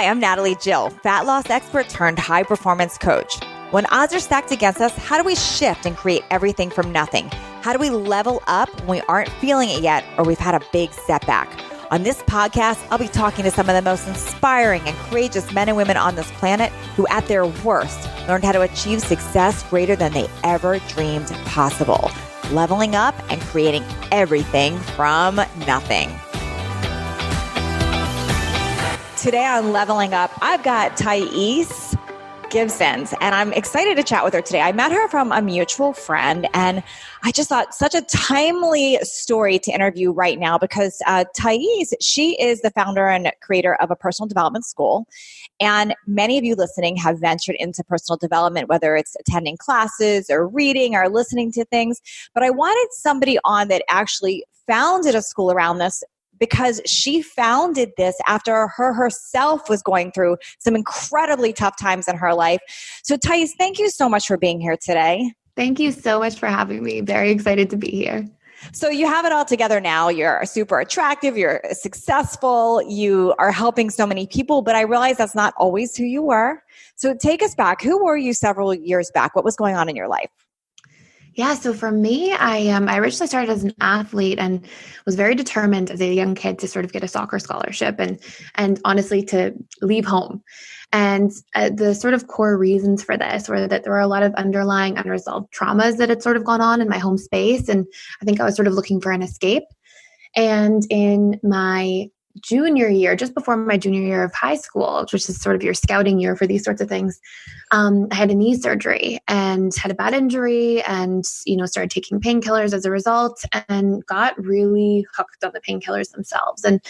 Hi, I'm Natalie Jill, fat loss expert turned high performance coach. When odds are stacked against us, how do we shift and create everything from nothing? How do we level up when we aren't feeling it yet or we've had a big setback? On this podcast, I'll be talking to some of the most inspiring and courageous men and women on this planet who at their worst learned how to achieve success greater than they ever dreamed possible, leveling up and creating everything from nothing. Today on Leveling Up, I've got Thais Gibson, and I'm excited to chat with her today. I met her from a mutual friend, and I just thought such a timely story to interview right now because Thais, she is the founder and creator of a personal development school. And many of you listening have ventured into personal development, whether it's attending classes or reading or listening to things. But I wanted somebody on that actually founded a school around this, because she founded this after her herself was going through some incredibly tough times in her life. So Thais, thank you so much for being here today. Thank you so much for having me. Very excited to be here. So you have it all together now. You're super attractive. You're successful. You are helping so many people, but I realize that's not always who you were. So take us back. Who were you several years back? What was going on in your life? Yeah, so for me, I originally started as an athlete and was very determined as a young kid to sort of get a soccer scholarship and honestly to leave home. And the sort of core reasons for this were that there were a lot of underlying unresolved traumas that had sort of gone on in my home space. And I think I was sort of looking for an escape. And in my junior year, just before my junior year of high school, which is sort of your scouting year for these sorts of things, I had a knee surgery and had a bad injury and, started taking painkillers as a result and got really hooked on the painkillers themselves. And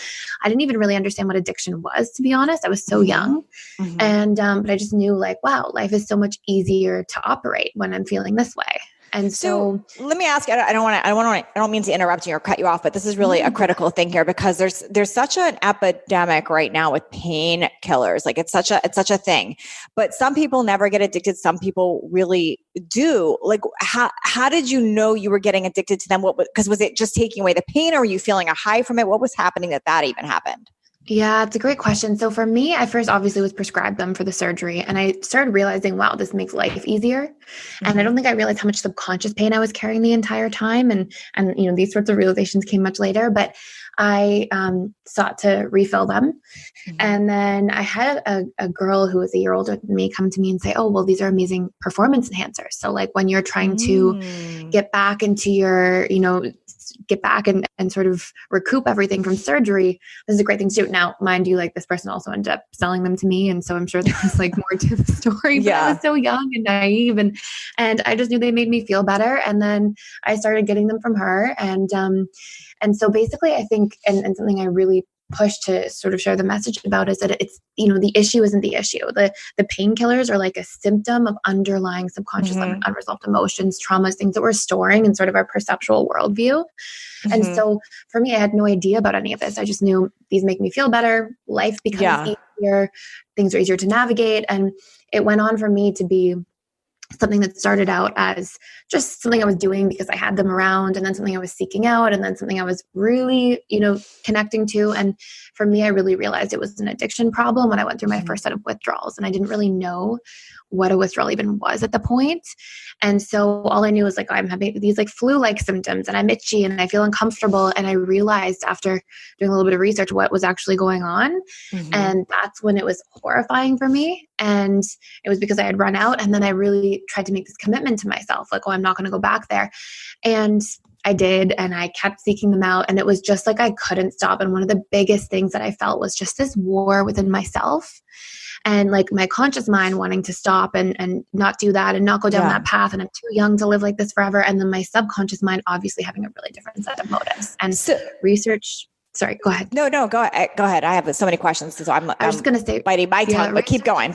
I didn't even really understand what addiction was, to be honest. I was so young. Mm-hmm. And, but I just knew wow, life is so much easier to operate when I'm feeling this way. And so let me ask you, I don't mean to interrupt you or cut you off, but this is really a critical thing here because there's such an epidemic right now with painkillers. Like it's such a thing, but some people never get addicted. Some people really do. Like how did you know you were getting addicted to them? Because was it just taking away the pain or were you feeling a high from it? What was happening that even happened? Yeah, it's a great question. So for me, I first obviously was prescribed them for the surgery and I started realizing, wow, this makes life easier. Mm-hmm. And I don't think I realized how much subconscious pain I was carrying the entire time. And these sorts of realizations came much later, but I sought to refill them. Mm-hmm. And then I had a girl who was a year older than me come to me and say, oh, well, these are amazing performance enhancers. So like when you're trying to get back into your, get back and sort of recoup everything from surgery, this is a great thing to do. Now, mind you, this person also ended up selling them to me. And so I'm sure there was more to the story, but I was so young and naive and I just knew they made me feel better. And then I started getting them from her. And so basically I think, and something I really push to sort of share the message about is that it's, the issue isn't the issue. The painkillers are like a symptom of underlying subconscious unresolved emotions, traumas, things that we're storing in sort of our perceptual worldview. Mm-hmm. And so for me, I had no idea about any of this. I just knew these make me feel better. Life becomes easier. Things are easier to navigate. And it went on for me to be something that started out as just something I was doing because I had them around, and then something I was seeking out, and then something I was really, connecting to. And for me, I really realized it was an addiction problem when I went through my first set of withdrawals, and I didn't really know what a withdrawal even was at the point. And so all I knew was I'm having these flu-like symptoms and I'm itchy and I feel uncomfortable. And I realized after doing a little bit of research what was actually going on. Mm-hmm. And that's when it was horrifying for me. And it was because I had run out. And then I really tried to make this commitment to myself, I'm not going to go back there. And I did. And I kept seeking them out. And it was just I couldn't stop. And one of the biggest things that I felt was just this war within myself. And my conscious mind wanting to stop and not do that and not go down that path. And I'm too young to live like this forever. And then my subconscious mind obviously having a really different set of motives. And so research. Sorry, go ahead. No, go ahead. I have so many questions. So I'm just going to say biting my tongue, but keep going.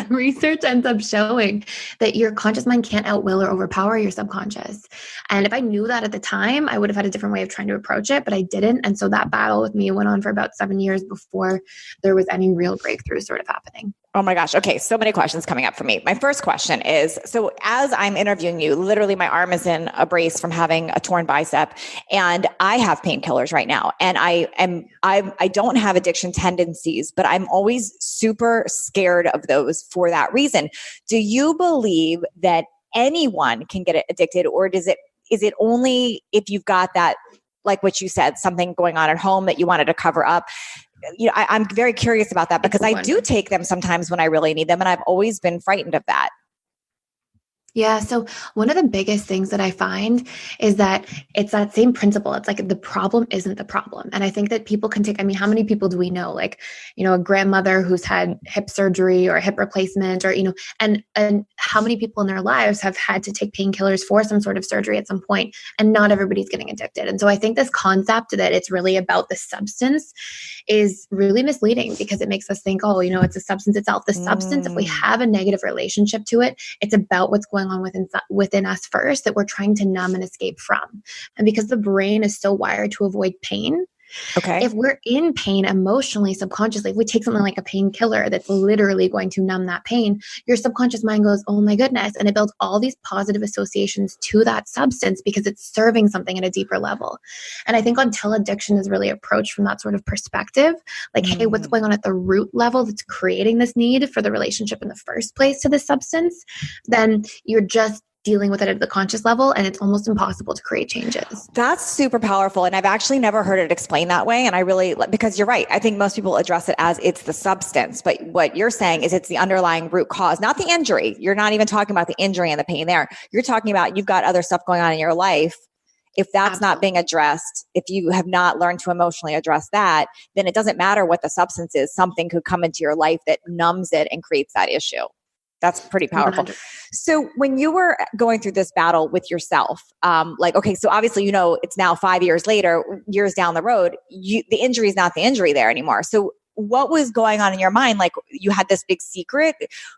Research ends up showing that your conscious mind can't outwill or overpower your subconscious. And if I knew that at the time, I would have had a different way of trying to approach it, but I didn't. And so that battle with me went on for about 7 years before there was any real breakthrough sort of happening. Oh my gosh. Okay. So many questions coming up for me. My first question is, so as I'm interviewing you, literally my arm is in a brace from having a torn bicep, and I have painkillers right now. And I don't have addiction tendencies, but I'm always super scared of those for that reason. Do you believe that anyone can get addicted, or is it only if you've got that, like what you said, something going on at home that you wanted to cover up? I'm very curious about that because I do take them sometimes when I really need them. And I've always been frightened of that. Yeah. So one of the biggest things that I find is that it's that same principle. It's like the problem isn't the problem. And I think that people can take, I mean, how many people do we know? Like, a grandmother who's had hip surgery or hip replacement or, and how many people in their lives have had to take painkillers for some sort of surgery at some point, and not everybody's getting addicted. And so I think this concept that it's really about the substance is really misleading because it makes us think, oh, it's a substance itself. The substance, if we have a negative relationship to it, it's about what's going on within us first that we're trying to numb and escape from. And because the brain is so wired to avoid pain, okay, if we're in pain emotionally, subconsciously, if we take something like a painkiller that's literally going to numb that pain, your subconscious mind goes, oh my goodness. And it builds all these positive associations to that substance because it's serving something at a deeper level. And I think until addiction is really approached from that sort of perspective, like, hey, what's going on at the root level that's creating this need for the relationship in the first place to this substance, then you're just dealing with it at the conscious level, and it's almost impossible to create changes. That's super powerful. And I've actually never heard it explained that way. And I really, because you're right. I think most people address it as it's the substance, but what you're saying is it's the underlying root cause, not the injury. You're not even talking about the injury and the pain there. You're talking about you've got other stuff going on in your life. If that's not being addressed, if you have not learned to emotionally address that, then it doesn't matter what the substance is. Something could come into your life that numbs it and creates that issue. That's pretty powerful. 100. So when you were going through this battle with yourself, okay, so obviously, it's now 5 years later, years down the road, the injury is not the injury there anymore. So what was going on in your mind? Like, you had this big secret.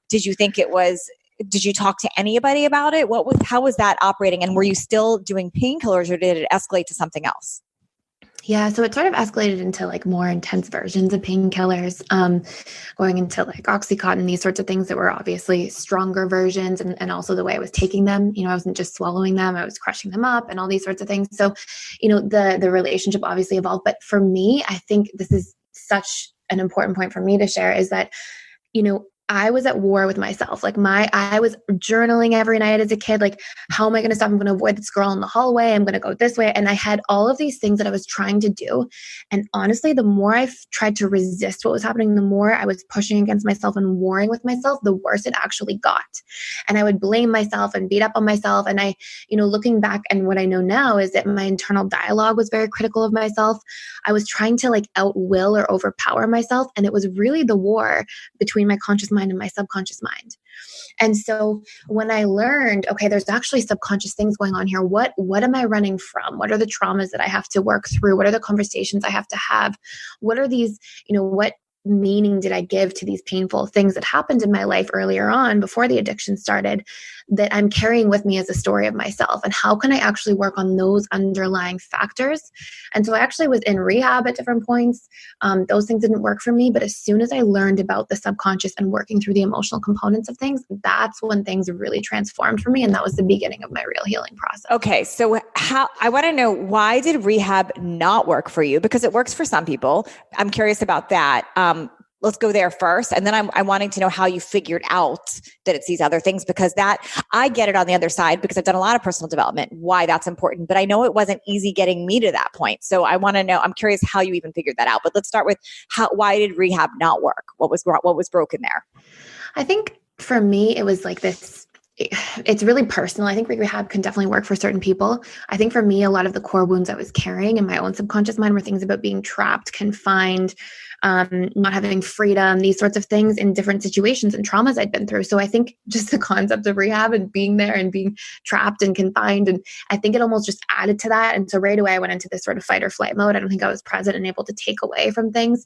Did you think did you talk to anybody about it? How was that operating? And were you still doing painkillers, or did it escalate to something else? Yeah, so it sort of escalated into like more intense versions of painkillers, going into like Oxycontin, these sorts of things that were obviously stronger versions, and also the way I was taking them. I wasn't just swallowing them, I was crushing them up and all these sorts of things. So, the relationship obviously evolved. But for me, I think this is such an important point for me to share is that, I was at war with myself. Like I was journaling every night as a kid. Like, how am I going to stop? I'm going to avoid this girl in the hallway. I'm going to go this way. And I had all of these things that I was trying to do. And honestly, the more I tried to resist what was happening, the more I was pushing against myself and warring with myself, the worse it actually got. And I would blame myself and beat up on myself. And I, looking back, and what I know now is that my internal dialogue was very critical of myself. I was trying to like outwill or overpower myself. And it was really the war between my conscious mind and my subconscious mind. And so when I learned, okay, there's actually subconscious things going on here. What am I running from? What are the traumas that I have to work through? What are the conversations I have to have? What are these, what meaning did I give to these painful things that happened in my life earlier on before the addiction started that I'm carrying with me as a story of myself? And how can I actually work on those underlying factors? And so I actually was in rehab at different points. Those things didn't work for me. But as soon as I learned about the subconscious and working through the emotional components of things, that's when things really transformed for me. And that was the beginning of my real healing process. Okay. So I want to know, why did rehab not work for you? Because it works for some people. I'm curious about that. Let's go there first. And then I'm wanting to know how you figured out that it's these other things, because that I get it on the other side because I've done a lot of personal development, why that's important, but I know it wasn't easy getting me to that point. So I want to know, I'm curious how you even figured that out, but let's start with why did rehab not work? What was broken there? I think for me, it was like this, it's really personal. I think rehab can definitely work for certain people. I think for me, a lot of the core wounds I was carrying in my own subconscious mind were things about being trapped, confined, not having freedom, these sorts of things in different situations and traumas I'd been through. So I think just the concept of rehab and being there and being trapped and confined, and I think it almost just added to that. And so right away I went into this sort of fight or flight mode. I don't think I was present and able to take away from things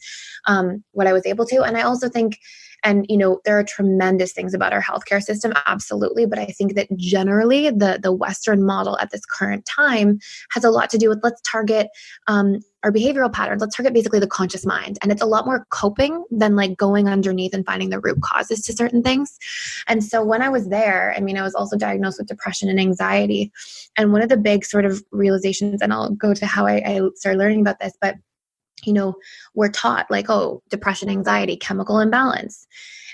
what I was able to. And I also think, and there are tremendous things about our healthcare system, absolutely. But I think that generally the Western model at this current time has a lot to do with, let's target our behavioral patterns, let's target basically the conscious mind. And it's a lot more coping than like going underneath and finding the root causes to certain things. And so when I was there, I mean, I was also diagnosed with depression and anxiety. And one of the big sort of realizations, and I'll go to how I started learning about this, but we're taught like, oh, depression, anxiety, chemical imbalance.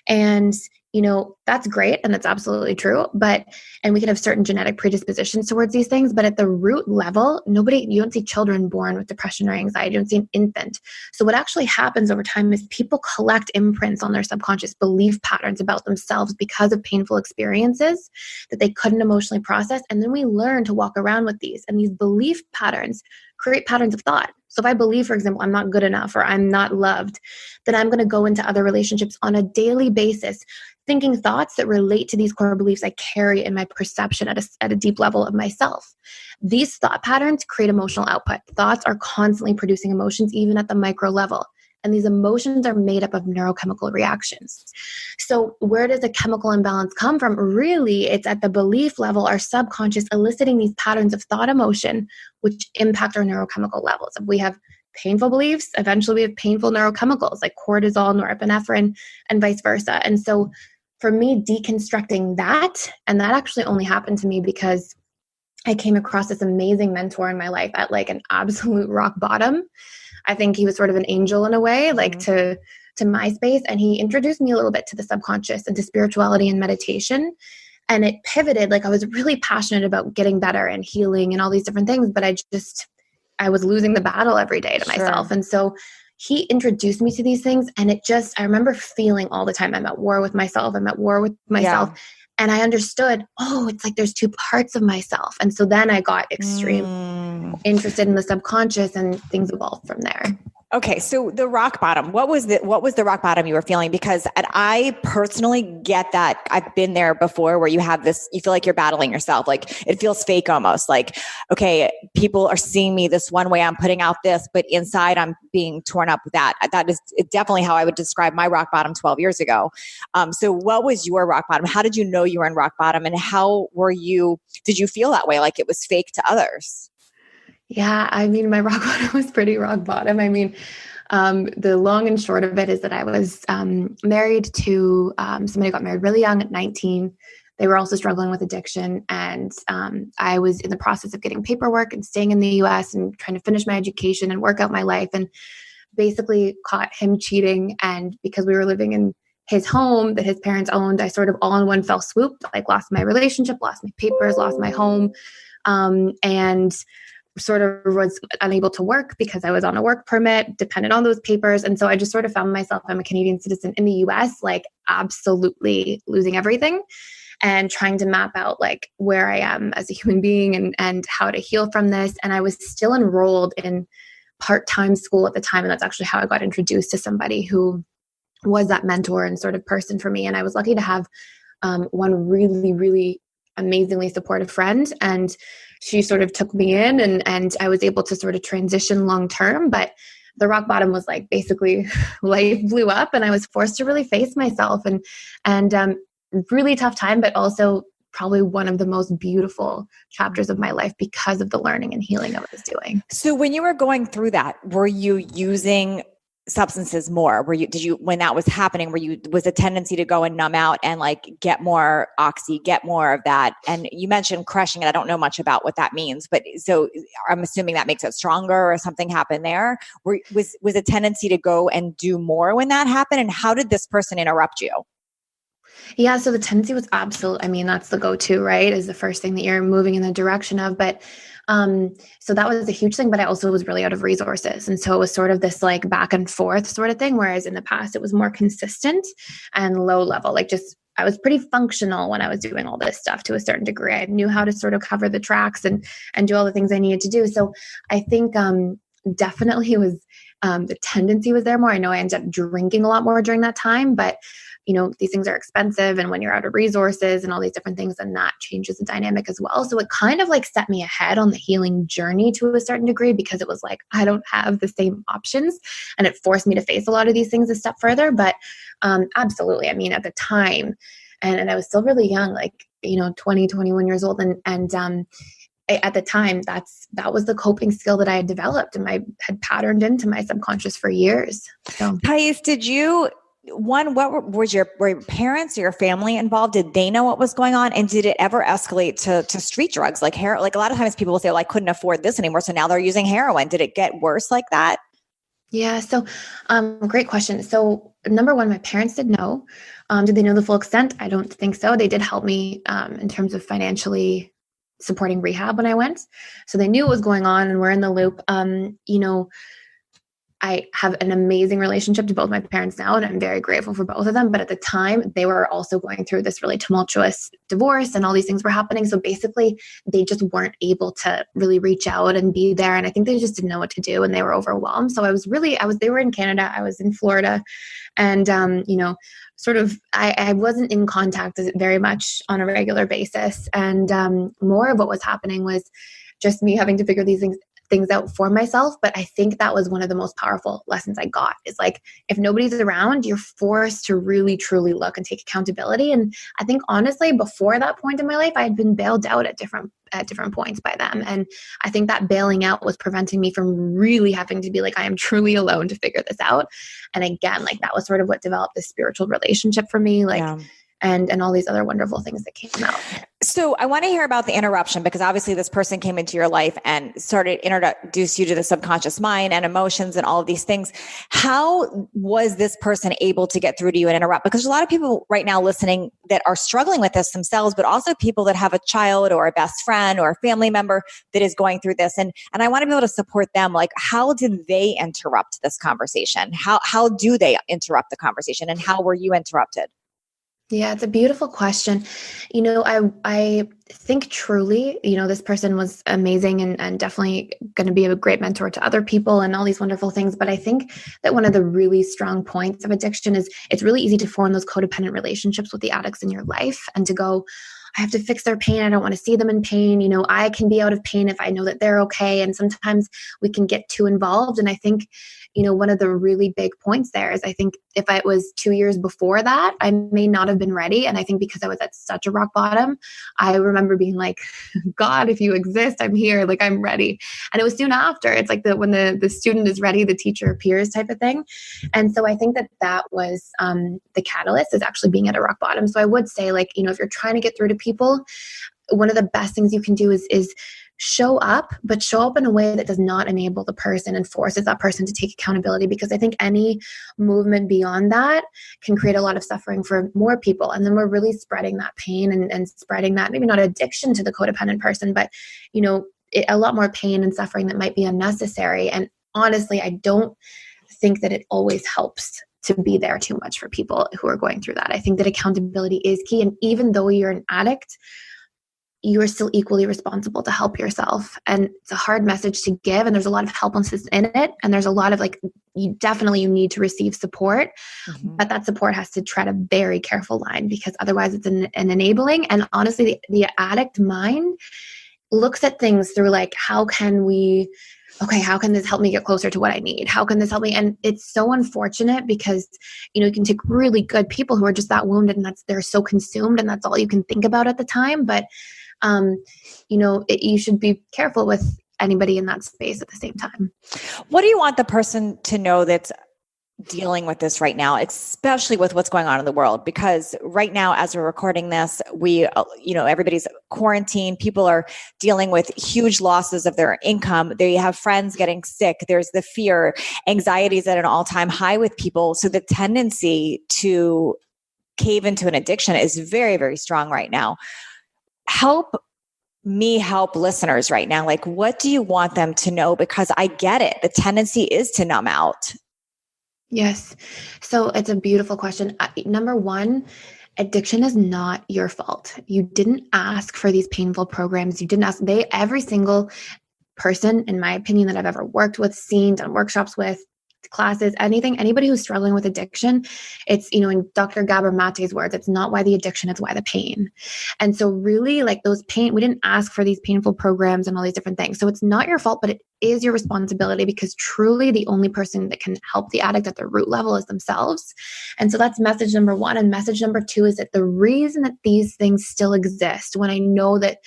And that's great. And that's absolutely true. And we can have certain genetic predispositions towards these things, but at the root level, you don't see children born with depression or anxiety. You don't see an infant. So what actually happens over time is people collect imprints on their subconscious belief patterns about themselves because of painful experiences that they couldn't emotionally process. And then we learn to walk around with these, and these belief patterns create patterns of thought. So if I believe, for example, I'm not good enough or I'm not loved, then I'm going to go into other relationships on a daily basis thinking thoughts that relate to these core beliefs I carry in my perception at a deep level of myself. These thought patterns create emotional output. Thoughts are constantly producing emotions, even at the micro level. And these emotions are made up of neurochemical reactions. So where does the chemical imbalance come from? Really, it's at the belief level, our subconscious eliciting these patterns of thought emotion, which impact our neurochemical levels. If we have painful beliefs, eventually we have painful neurochemicals like cortisol, norepinephrine, and vice versa. And so for me, deconstructing that, and that actually only happened to me because I came across this amazing mentor in my life at like an absolute rock bottom. I think he was sort of an angel in a way, like to my space. And he introduced me a little bit to the subconscious and to spirituality and meditation. And it pivoted. Like I was really passionate about getting better and healing and all these different things, but I was losing the battle every day to myself. And so he introduced me to these things, and I remember feeling all the time, I'm at war with myself. Yeah. And I understood, it's like there's two parts of myself. And so then I got extremely interested in the subconscious, and things evolved from there. Okay. So the rock bottom, what was the rock bottom you were feeling? Because I personally get that. I've been there before where you have this, you feel like you're battling yourself. Like it feels fake almost like, okay, people are seeing me this one way, I'm putting out this, but inside I'm being torn up with that. That is definitely how I would describe my rock bottom 12 years ago. So what was your rock bottom? How did you know you were in rock bottom, and did you feel that way? Like it was fake to others? Yeah, I mean, my rock bottom was pretty rock bottom. I mean, the long and short of it is that I was married to somebody who got married really young at 19. They were also struggling with addiction. And I was in the process of getting paperwork and staying in the US and trying to finish my education and work out my life, and basically caught him cheating. And because we were living in his home that his parents owned, I sort of all in one fell swoop, like lost my relationship, lost my papers, lost my home, and sort of was unable to work because I was on a work permit, dependent on those papers. And so I just sort of found myself, I'm a Canadian citizen in the US, like absolutely losing everything and trying to map out like where I am as a human being and how to heal from this. And I was still enrolled in part-time school at the time. And that's actually how I got introduced to somebody who was that mentor and sort of person for me. And I was lucky to have one really, really amazingly supportive friend, and she sort of took me in, and I was able to sort of transition long term. But the rock bottom was like basically life blew up, and I was forced to really face myself, and really tough time, but also probably one of the most beautiful chapters of my life because of the learning and healing I was doing. So when you were going through that, were you using substances more? When that was happening, was a tendency to go and numb out and like get more oxy, get more of that? And you mentioned crushing it. I don't know much about what that means, but so I'm assuming that makes it stronger or something happened there. Was a tendency to go and do more when that happened? And how did this person interrupt you? Yeah, so the tendency was absolute. I mean, that's the go-to, right? Is the first thing that you're moving in the direction of. But so that was a huge thing, but I also was really out of resources. And so it was sort of this like back and forth sort of thing. Whereas in the past, it was more consistent and low level, like just, I was pretty functional when I was doing all this stuff to a certain degree. I knew how to sort of cover the tracks and do all the things I needed to do. So I think definitely it was the tendency was there more. I know I ended up drinking a lot more during that time, but these things are expensive, and when you're out of resources and all these different things, then that changes the dynamic as well. So it kind of like set me ahead on the healing journey to a certain degree, because it was like, I don't have the same options, and it forced me to face a lot of these things a step further. But absolutely. I mean, at the time, and I was still really young, like, 20, 21 years old. And at the time, that was the coping skill that I had developed and I had patterned into my subconscious for years. So, Thais, were your parents or your family involved? Did they know what was going on? And did it ever escalate to street drugs like heroin? Like a lot of times people will say, well, I couldn't afford this anymore, so now they're using heroin. Did it get worse like that? yeah. So, great question. So number one, my parents did know. Did they know the full extent? I don't think so. They did help me, in terms of financially supporting rehab when I went. So they knew what was going on and we're in the loop. I have an amazing relationship to both my parents now, and I'm very grateful for both of them. But at the time, they were also going through this really tumultuous divorce and all these things were happening. So basically, they just weren't able to really reach out and be there. And I think they just didn't know what to do and they were overwhelmed. So they were in Canada, I was in Florida. And, I wasn't in contact very much on a regular basis. And more of what was happening was just me having to figure these things out for myself. But I think that was one of the most powerful lessons I got is like, if nobody's around, you're forced to really, truly look and take accountability. And I think honestly, before that point in my life, I had been bailed out at different points by them. And I think that bailing out was preventing me from really having to be like, I am truly alone to figure this out. And again, like that was sort of what developed this spiritual relationship for me. Like, yeah. And all these other wonderful things that came out. So I want to hear about the interruption, because obviously this person came into your life and started introduce you to the subconscious mind and emotions and all of these things. How was this person able to get through to you and interrupt? Because there's a lot of people right now listening that are struggling with this themselves, but also people that have a child or a best friend or a family member that is going through this. And I want to be able to support them. Like, how did they interrupt this conversation? How do they interrupt the conversation, and how were you interrupted? Yeah, it's a beautiful question. I think truly, this person was amazing and definitely going to be a great mentor to other people and all these wonderful things. But I think that one of the really strong points of addiction is it's really easy to form those codependent relationships with the addicts in your life and to go, I have to fix their pain. I don't want to see them in pain. I can be out of pain if I know that they're okay. And sometimes we can get too involved. And I think, one of the really big points there is I think if it was 2 years before that, I may not have been ready. And I think because I was at such a rock bottom, I remember being like, God, if you exist, I'm here. Like, I'm ready. And it was soon after. It's like when the student is ready, the teacher appears type of thing. And so I think that was the catalyst is actually being at a rock bottom. So I would say, like, if you're trying to get through to people, one of the best things you can do is show up, but show up in a way that does not enable the person and forces that person to take accountability. Because I think any movement beyond that can create a lot of suffering for more people. And then we're really spreading that pain and spreading that, maybe not addiction to the codependent person, but, a lot more pain and suffering that might be unnecessary. And honestly, I don't think that it always helps to be there too much for people who are going through that. I think that accountability is key. And even though you're an addict, you are still equally responsible to help yourself. And it's a hard message to give. And there's a lot of helplessness in it. And there's a lot of you need to receive support, but that support has to tread a very careful line, because otherwise it's an enabling. And honestly, the addict mind looks at things through how can this help me get closer to what I need? How can this help me? And it's so unfortunate because, you can take really good people who are just that wounded and they're so consumed and that's all you can think about at the time. But, you should be careful with anybody in that space at the same time. What do you want the person to know that's dealing with this right now, especially with what's going on in the world? Because right now, as we're recording this, everybody's quarantined. People are dealing with huge losses of their income. They have friends getting sick. There's the fear, anxiety is at an all-time high with people. So the tendency to cave into an addiction is very, very strong right now. Help me help listeners right now. What do you want them to know? Because I get it. The tendency is to numb out. Yes. So it's a beautiful question. Number one, addiction is not your fault. You didn't ask for these painful programs. You didn't ask. Every single person, in my opinion, that I've ever worked with, seen, done workshops with, classes, anybody who's struggling with addiction, it's, in Dr. Gabor Mate's words, it's not why the addiction, it's why the pain. And so really those pain, we didn't ask for these painful programs and all these different things. So it's not your fault, but is your responsibility, because truly the only person that can help the addict at the root level is themselves. And so that's message number one. And message number two is that the reason that these things still exist, when I know that,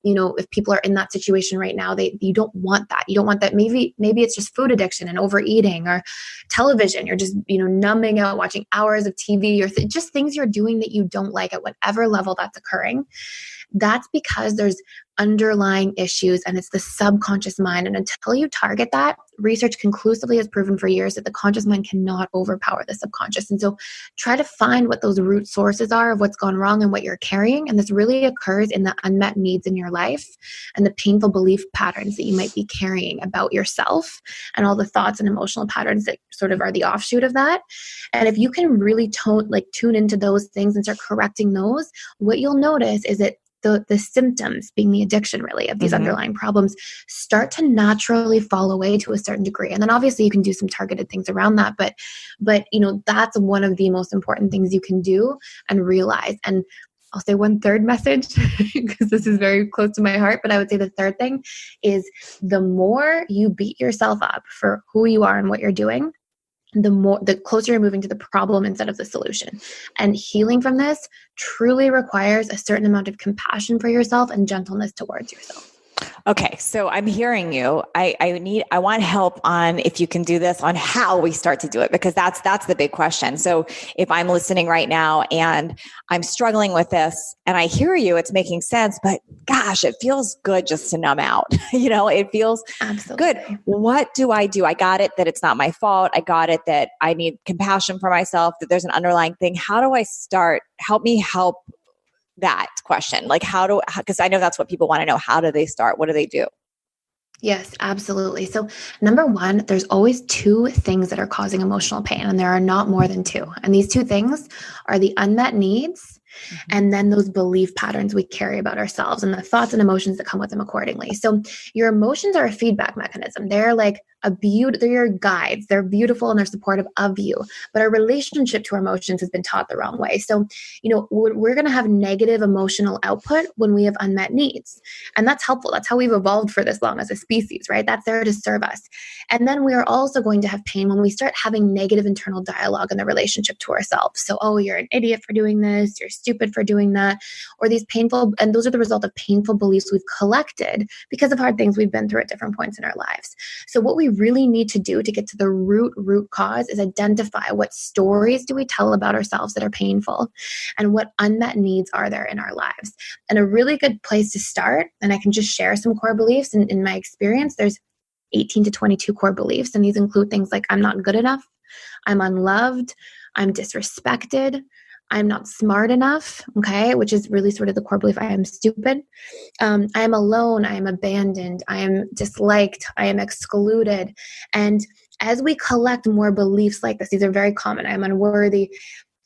if people are in that situation right now, you don't want that. You don't want that. Maybe it's just food addiction and overeating, or television. You're just, numbing out, watching hours of TV, or just things you're doing that you don't like at whatever level that's occurring. That's because there's underlying issues, and it's the subconscious mind. And until you target that, research conclusively has proven for years that the conscious mind cannot overpower the subconscious. And so try to find what those root sources are of what's gone wrong and what you're carrying. And this really occurs in the unmet needs in your life and the painful belief patterns that you might be carrying about yourself, and all the thoughts and emotional patterns that sort of are the offshoot of that. And if you can really tune into those things and start correcting those, what you'll notice is that the symptoms, being the addiction really of these underlying problems, start to naturally fall away to a certain degree. And then obviously you can do some targeted things around that, but that's one of the most important things you can do and realize. And I'll say one third message because this is very close to my heart, but I would say the third thing is, the more you beat yourself up for who you are and what you're doing, the closer you're moving to the problem instead of the solution. And healing from this truly requires a certain amount of compassion for yourself and gentleness towards yourself. Okay. So I'm hearing you. I want help on, if you can do this, on how we start to do it, because that's the big question. So if I'm listening right now and I'm struggling with this and I hear you, it's making sense, but gosh, it feels good just to numb out. It feels Absolutely good. What do? I got it that it's not my fault. I got it that I need compassion for myself, that there's an underlying thing. How do I start? Help me help that question. Like because I know that's what people want to know. How do they start? What do they do? Yes, absolutely. So number one, there's always two things that are causing emotional pain, and there are not more than two. And these two things are the unmet needs, and then those belief patterns we carry about ourselves and the thoughts and emotions that come with them accordingly. So your emotions are a feedback mechanism. They're like they're your guides. They're beautiful and they're supportive of you. But our relationship to our emotions has been taught the wrong way. So, we're going to have negative emotional output when we have unmet needs. And that's helpful. That's how we've evolved for this long as a species, right? That's there to serve us. And then we are also going to have pain when we start having negative internal dialogue in the relationship to ourselves. So, oh, you're an idiot for doing this. You're stupid for doing that. Or these painful, and those are the result of painful beliefs we've collected because of hard things we've been through at different points in our lives. So what we really need to do to get to the root cause is identify what stories do we tell about ourselves that are painful, and what unmet needs are there in our lives. And a really good place to start, and I can just share some core beliefs in my experience, there's 18 to 22 core beliefs. And these include things like, I'm not good enough, I'm unloved, I'm disrespected, I'm not smart enough, okay, which is really sort of the core belief, I am stupid. I am alone, I am abandoned, I am disliked, I am excluded. And as we collect more beliefs like this, these are very common, I am unworthy,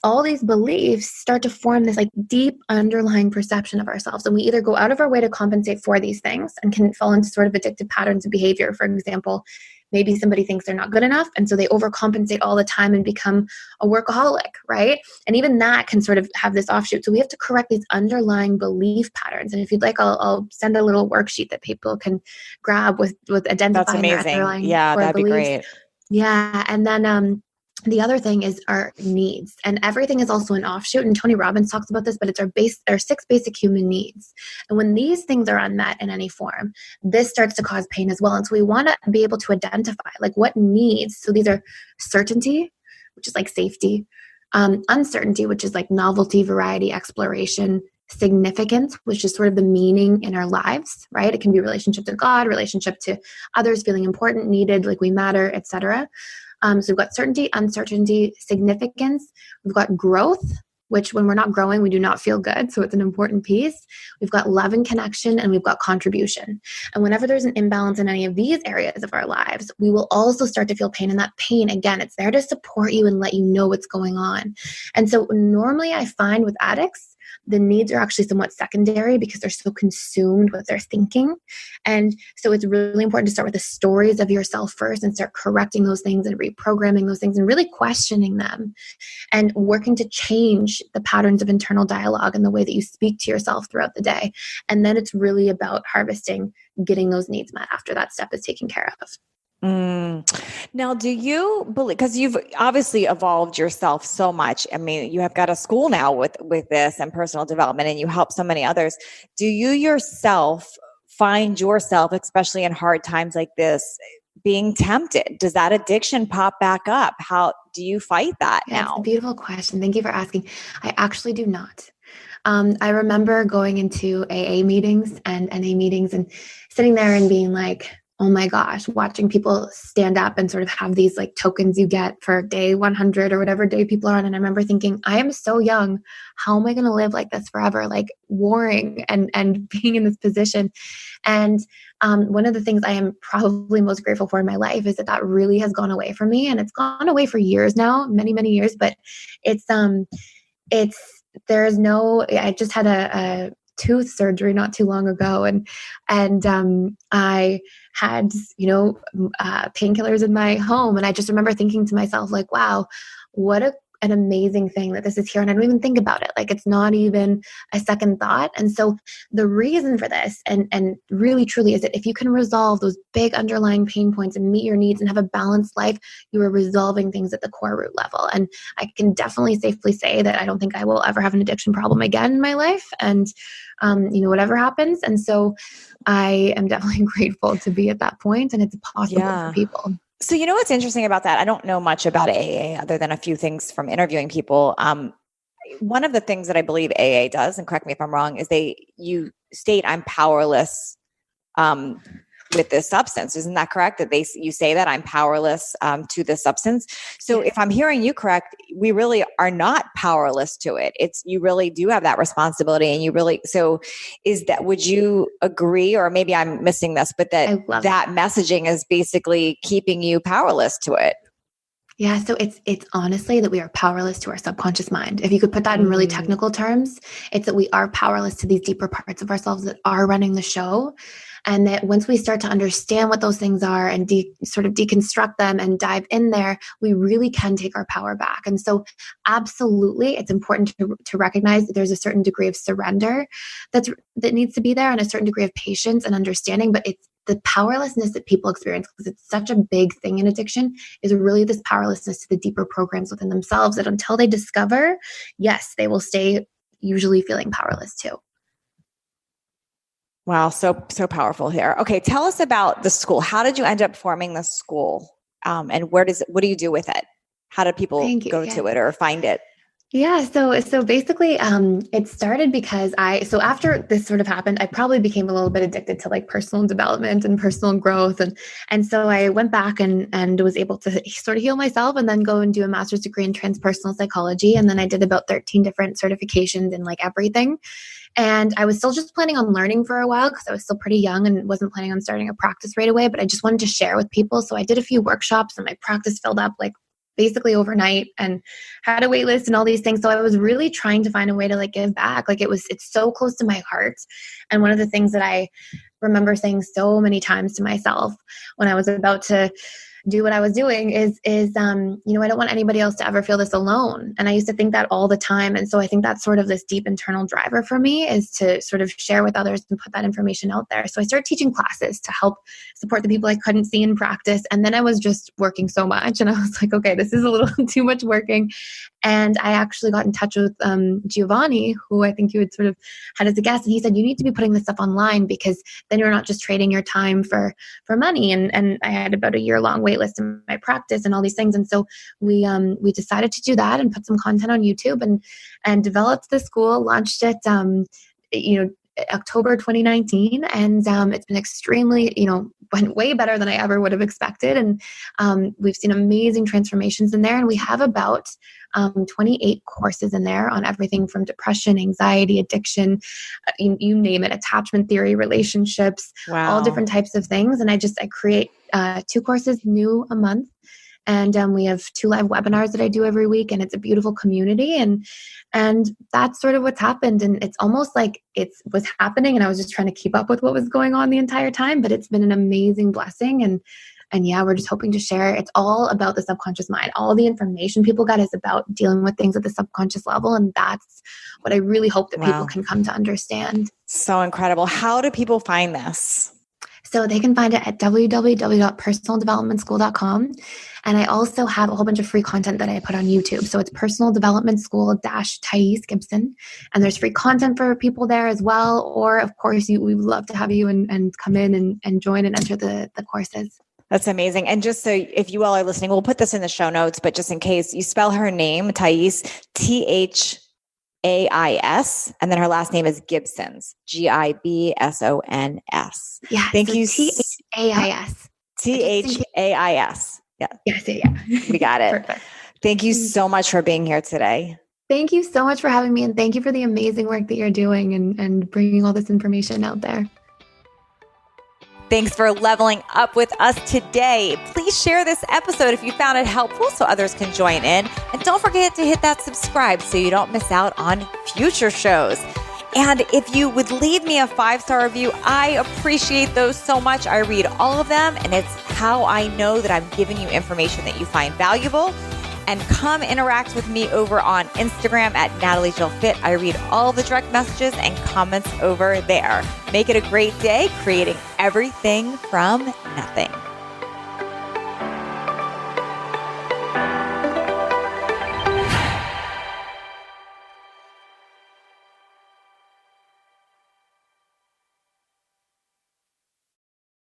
all these beliefs start to form this like deep underlying perception of ourselves. And we either go out of our way to compensate for these things and can fall into sort of addictive patterns of behavior. For example, maybe somebody thinks they're not good enough, and so they overcompensate all the time and become a workaholic, right? And even that can sort of have this offshoot. So we have to correct these underlying belief patterns. And if you'd like, I'll send a little worksheet that people can grab with identifying. That's amazing. That'd be great. Yeah, and then the other thing is our needs, and everything is also an offshoot. And Tony Robbins talks about this, but it's our 6 basic human needs. And when these things are unmet in any form, this starts to cause pain as well. And so we want to be able to identify like what needs. So these are certainty, which is like safety, uncertainty, which is like novelty, variety, exploration, significance, which is sort of the meaning in our lives, right? It can be relationship to God, relationship to others, feeling important, needed, like we matter, etc. So we've got certainty, uncertainty, significance. We've got growth, which when we're not growing, we do not feel good. So it's an important piece. We've got love and connection, and we've got contribution. And whenever there's an imbalance in any of these areas of our lives, we will also start to feel pain. And that pain, again, it's there to support you and let you know what's going on. And so normally I find with addicts, the needs are actually somewhat secondary because they're so consumed with their thinking. And so it's really important to start with the stories of yourself first and start correcting those things and reprogramming those things and really questioning them and working to change the patterns of internal dialogue and the way that you speak to yourself throughout the day. And then it's really about harvesting, getting those needs met after that step is taken care of. Now, do you believe, because you've obviously evolved yourself so much. I mean, you have got a school now with this and personal development, and you help so many others. Do you yourself find yourself, especially in hard times like this, being tempted? Does that addiction pop back up? How do you fight that now? That's a beautiful question. Thank you for asking. I actually do not. I remember going into AA meetings and NA meetings and sitting there and being like, oh my gosh, watching people stand up and sort of have these like tokens you get for day 100 or whatever day people are on. And I remember thinking, I am so young. How am I going to live like this forever? Like warring and being in this position. And one of the things I am probably most grateful for in my life is that really has gone away from me. And it's gone away for years now, many, many years, but I just had a tooth surgery not too long ago. And I had, painkillers in my home. And I just remember thinking to myself, like, wow, what an amazing thing that this is here. And I don't even think about it. Like, it's not even a second thought. And so the reason for this and really truly is that if you can resolve those big underlying pain points and meet your needs and have a balanced life, you are resolving things at the core root level. And I can definitely safely say that I don't think I will ever have an addiction problem again in my life. And, whatever happens. And so I am definitely grateful to be at that point, and it's possible for people. So, what's interesting about that? I don't know much about AA other than a few things from interviewing people. One of the things that I believe AA does, and correct me if I'm wrong, is you state I'm powerless with this substance. Isn't that correct? That you say that I'm powerless to this substance. So if I'm hearing you correct, we really are not powerless to it. You really do have that responsibility, and so would you agree, or maybe I'm missing this, but that messaging is basically keeping you powerless to it? Yeah, so it's honestly that we are powerless to our subconscious mind. If you could put that in really technical terms, it's that we are powerless to these deeper parts of ourselves that are running the show. And that once we start to understand what those things are and sort of deconstruct them and dive in there, we really can take our power back. And so absolutely, it's important to recognize that there's a certain degree of surrender that needs to be there, and a certain degree of patience and understanding. But it's the powerlessness that people experience, because it's such a big thing in addiction, is really this powerlessness to the deeper programs within themselves that until they discover, yes, they will stay usually feeling powerless too. Wow. So powerful here. Okay. Tell us about the school. How did you end up forming the school? And what do you do with it? How do people go to it or find it? Yeah. So basically, it started because after this sort of happened, I probably became a little bit addicted to like personal development and personal growth. And so I went back and was able to sort of heal myself and then go and do a master's degree in transpersonal psychology. And then I did about 13 different certifications in like everything. And I was still just planning on learning for a while because I was still pretty young and wasn't planning on starting a practice right away, but I just wanted to share with people. So I did a few workshops and my practice filled up like basically overnight and had a wait list and all these things. So I was really trying to find a way to like give back. Like it's so close to my heart. And one of the things that I remember saying so many times to myself when I was about to do what I was doing is I don't want anybody else to ever feel this alone. And I used to think that all the time. And so I think that's sort of this deep internal driver for me, is to sort of share with others and put that information out there. So I started teaching classes to help support the people I couldn't see in practice. And then I was just working so much and I was like, okay, this is a little too much working. And I actually got in touch with Giovanni, who I think you had sort of had as a guest. And he said, you need to be putting this stuff online, because then you're not just trading your time for money. And I had about a year-long wait list in my practice and all these things. And so we decided to do that and put some content on YouTube and developed the school, launched it, October 2019. And it's been extremely, went way better than I ever would have expected. And we've seen amazing transformations in there. And we have about 28 courses in there on everything from depression, anxiety, addiction, you name it, attachment theory, relationships, all different types of things. And I create 2 courses new a month. And we have 2 live webinars that I do every week, and it's a beautiful community. And that's sort of what's happened. And it's almost like it was happening and I was just trying to keep up with what was going on the entire time, but it's been an amazing blessing. And yeah, we're just hoping to share. It's all about the subconscious mind. All the information people got is about dealing with things at the subconscious level. And that's what I really hope that people can come to understand. So incredible. How do people find this? So they can find it at www.personaldevelopmentschool.com. And I also have a whole bunch of free content that I put on YouTube. So it's Personal Development School Thais Gibson. And there's free content for people there as well. Or of course, we would love to have you and come in and join and enter the courses. That's amazing. And just so if you all are listening, we'll put this in the show notes, but just in case, you spell her name, Thais, Thais, and then her last name is Gibsons, Gibsons. Yeah. Thank you. Thais. Thais. Yeah. Yes. Yeah. We got it. Perfect. Thank you so much for being here today. Thank you so much for having me. And thank you for the amazing work that you're doing and bringing all this information out there. Thanks for leveling up with us today. Please share this episode if you found it helpful so others can join in. And don't forget to hit that subscribe so you don't miss out on future shows. And if you would leave me a 5-star review, I appreciate those so much. I read all of them, and it's how I know that I'm giving you information that you find valuable. And come interact with me over on Instagram at NatalieJillFit. I read all the direct messages and comments over there. Make it a great day, creating everything from nothing.